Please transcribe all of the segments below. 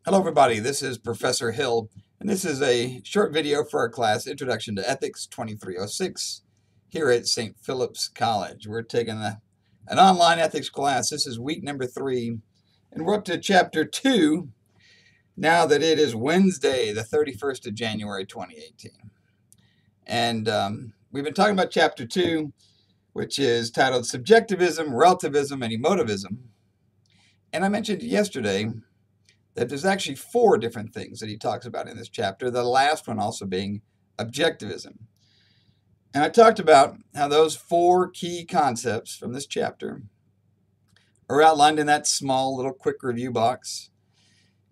Hello everybody, this is Professor Hill, and this is a short video for our class, Introduction to Ethics 2306, here at St. Philip's College. We're taking an online ethics class. This is week number 3, and we're up to chapter 2, now that it is Wednesday, the 31st of January, 2018. And we've been talking about chapter 2, which is titled Subjectivism, Relativism, and Emotivism. And I mentioned yesterday that there's actually 4 different things that he talks about in this chapter, the last one also being objectivism. And I talked about how those 4 key concepts from this chapter are outlined in that small little quick review box,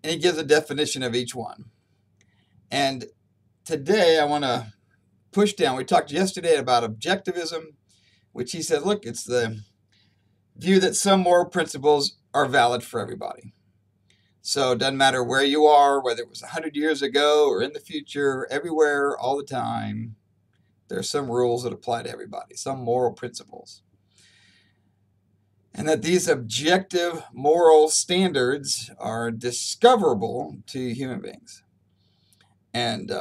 and he gives a definition of each one. And today I want to push down. We talked yesterday about objectivism, which he said, look, it's the view that some moral principles are valid for everybody. So it doesn't matter where you are, whether it was 100 years ago or in the future, everywhere, all the time, there are some rules that apply to everybody, some moral principles. And that these objective moral standards are discoverable to human beings. And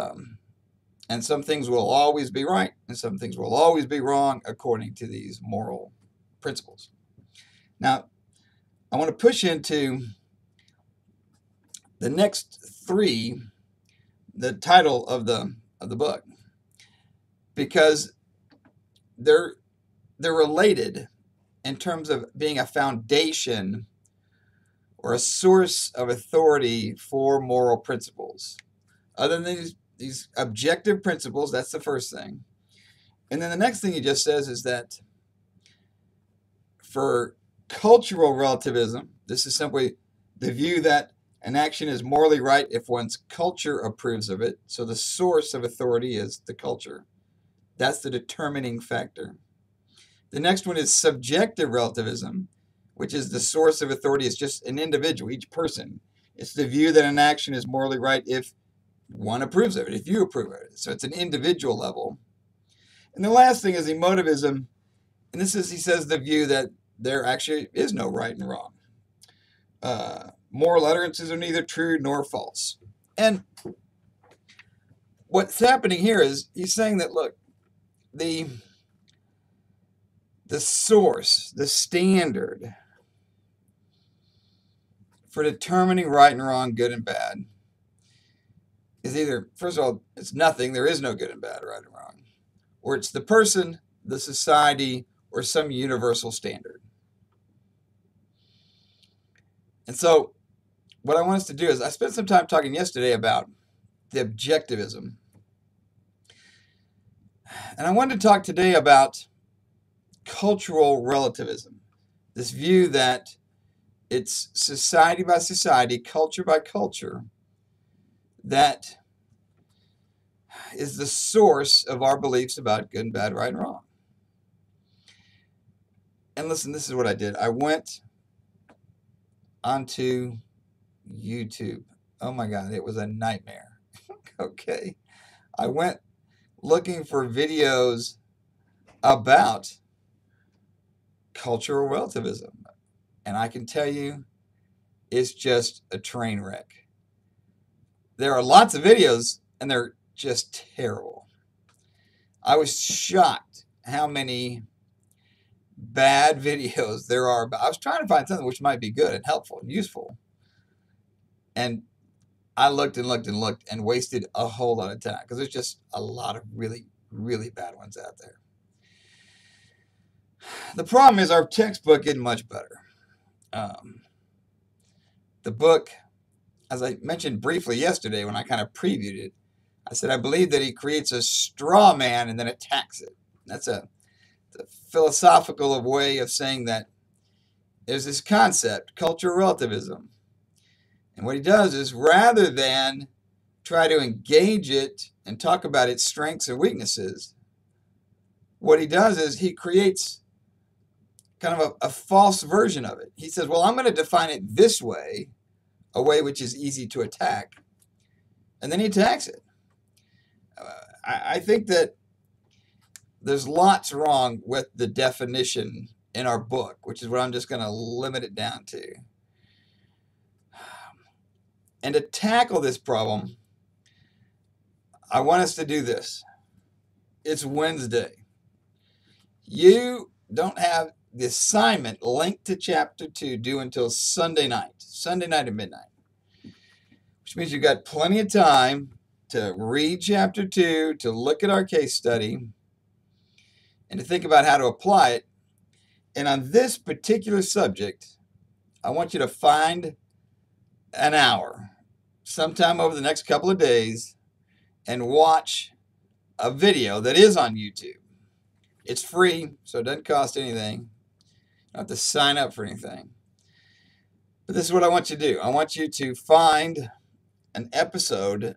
some things will always be right, and some things will always be wrong according to these moral principles. Now, I want to push into the next 3, the title of the book, because they're related in terms of being a foundation or a source of authority for moral principles. Other than these objective principles, that's the first thing. And then the next thing he just says is that for cultural relativism, this is simply the view that an action is morally right if one's culture approves of it. So the source of authority is the culture. That's the determining factor. The next one is subjective relativism, which is the source of authority is just an individual, each person. It's the view that an action is morally right if one approves of it, if you approve of it. So it's an individual level. And the last thing is emotivism. And this is, he says, the view that there actually is no right and wrong. Moral utterances are neither true nor false. And what's happening here is he's saying that, look, the source, the standard for determining right and wrong, good and bad, is either, first of all, it's nothing, there is no good and bad, right and wrong, or it's the person, the society, or some universal standard. And so what I want us to do is, I spent some time talking yesterday about the objectivism. And I wanted to talk today about cultural relativism, this view that it's society by society, culture by culture, that is the source of our beliefs about good and bad, right and wrong. And listen, this is what I did. I went onto YouTube. Oh my God, it was a nightmare. Okay. I went looking for videos about cultural relativism. And I can tell you, it's just a train wreck. There are lots of videos, and they're just terrible. I was shocked how many bad videos there are. But I was trying to find something which might be good and helpful and useful. And I looked and looked and looked and wasted a whole lot of time because there's just a lot of really, really bad ones out there. The problem is our textbook isn't much better. The book, as I mentioned briefly yesterday when I kind of previewed it, I said I believe that he creates a straw man and then attacks it. That's a philosophical way of saying that there's this concept, cultural relativism. And what he does is, rather than try to engage it and talk about its strengths and weaknesses, what he does is he creates kind of a false version of it. He says, well, I'm going to define it this way, a way which is easy to attack, and then he attacks it. I think that there's lots wrong with the definition in our book, which is what I'm just going to limit it down to. And to tackle this problem, I want us to do this. It's Wednesday. You don't have the assignment linked to chapter 2 due until Sunday night at midnight, which means you've got plenty of time to read chapter 2, to look at our case study, and to think about how to apply it. And on this particular subject, I want you to find an hour sometime over the next couple of days and watch a video that is on YouTube. It's free, so it doesn't cost anything. You don't have to sign up for anything. But this is what I want you to do. I want you to find an episode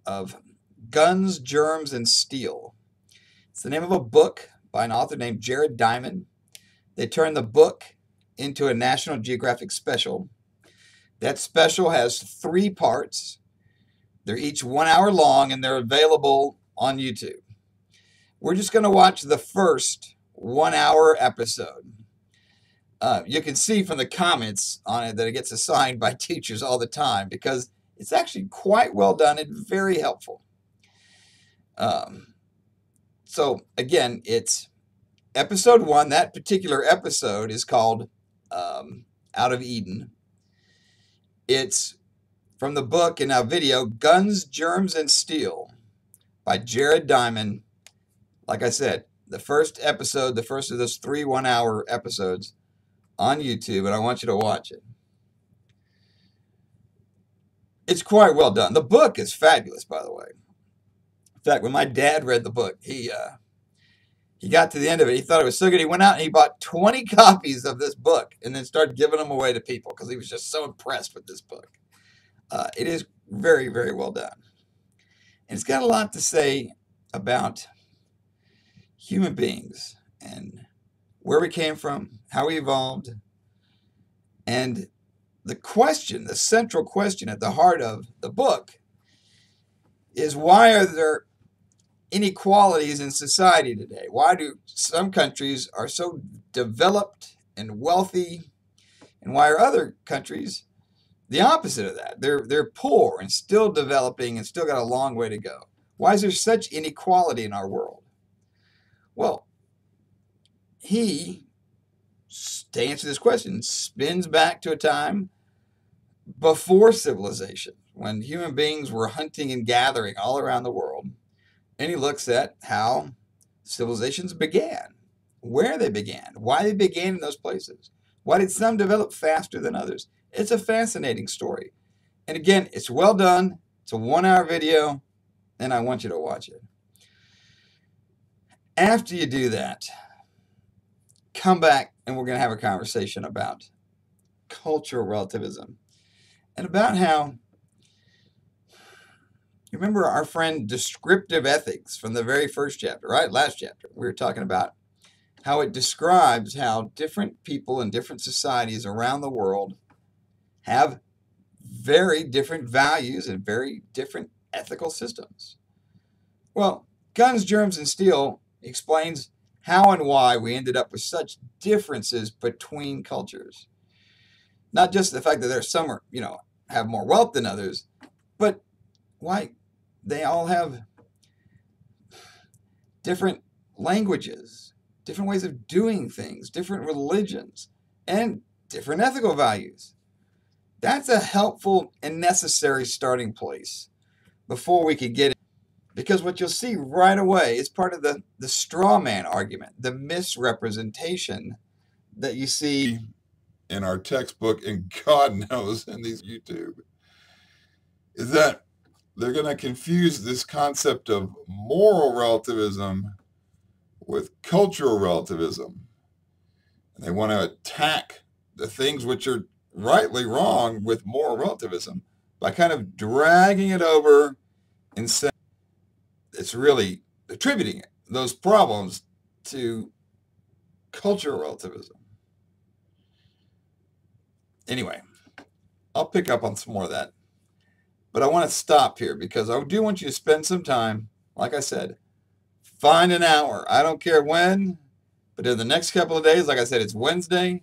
of Guns, Germs, and Steel. It's the name of a book by an author named Jared Diamond. They turned the book into a National Geographic special. That special has 3 parts. They're each 1 hour long, and they're available on YouTube. We're just going to watch the first 1 hour episode. You can see from the comments on it that it gets assigned by teachers all the time because it's actually quite well done and very helpful. So again, it's episode 1. That particular episode is called Out of Eden. It's from the book and now video, Guns, Germs, and Steel by Jared Diamond. Like I said, the first episode, the first of those 3 1 hour episodes on YouTube, and I want you to watch it. It's quite well done. The book is fabulous, by the way. In fact, when my dad read the book, he got to the end of it. He thought it was so good. He went out and he bought 20 copies of this book and then started giving them away to people because he was just so impressed with this book. It is very, very well done. And it's got a lot to say about human beings and where we came from, how we evolved, and the question, the central question at the heart of the book is, why are there inequalities in society today? Why do some countries are so developed and wealthy, and why are other countries the opposite of that? They're poor and still developing and still got a long way to go. Why is there such inequality in our world? Well, he, to answer this question, spins back to a time before civilization, when human beings were hunting and gathering all around the world. And he looks at how civilizations began, where they began, why they began in those places. Why did some develop faster than others? It's a fascinating story. And again, it's well done. It's a 1 hour video, and I want you to watch it. After you do that, come back and we're going to have a conversation about cultural relativism and about how, you remember our friend descriptive ethics from the very first chapter, right? Last chapter, we were talking about how it describes how different people in different societies around the world have very different values and very different ethical systems. Well, Guns, Germs, and Steel explains how and why we ended up with such differences between cultures. Not just the fact that there's some are, have more wealth than others, but why they all have different languages, different ways of doing things, different religions, and different ethical values. That's a helpful and necessary starting place before we could get it. Because what you'll see right away is part of the straw man argument, the misrepresentation that you see in our textbook, and God knows in these YouTube, is that they're going to confuse this concept of moral relativism with cultural relativism. And they want to attack the things which are rightly wrong with moral relativism by kind of dragging it over and saying it's really attributing those problems to cultural relativism. Anyway, I'll pick up on some more of that. But I want to stop here because I do want you to spend some time, like I said, find an hour. I don't care when, but in the next couple of days, like I said, it's Wednesday,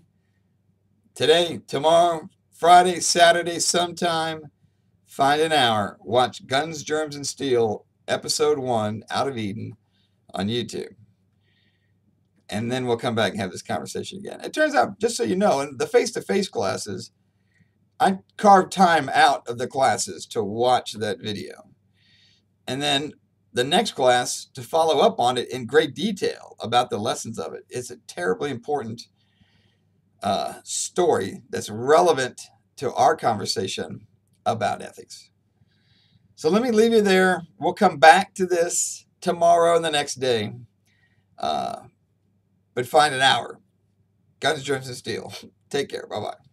today, tomorrow, Friday, Saturday, sometime. find an hour, watch Guns, Germs, and Steel, Episode 1, Out of Eden, on YouTube. And then we'll come back and have this conversation again. It turns out, just so you know, in the face-to-face classes, I carve time out of the classes to watch that video. And then the next class to follow up on it in great detail about the lessons of it. It's a terribly important story that's relevant to our conversation about ethics. So let me leave you there. We'll come back to this tomorrow and the next day. But find an hour. Guns, Germs, and Steel. Take care. Bye-bye.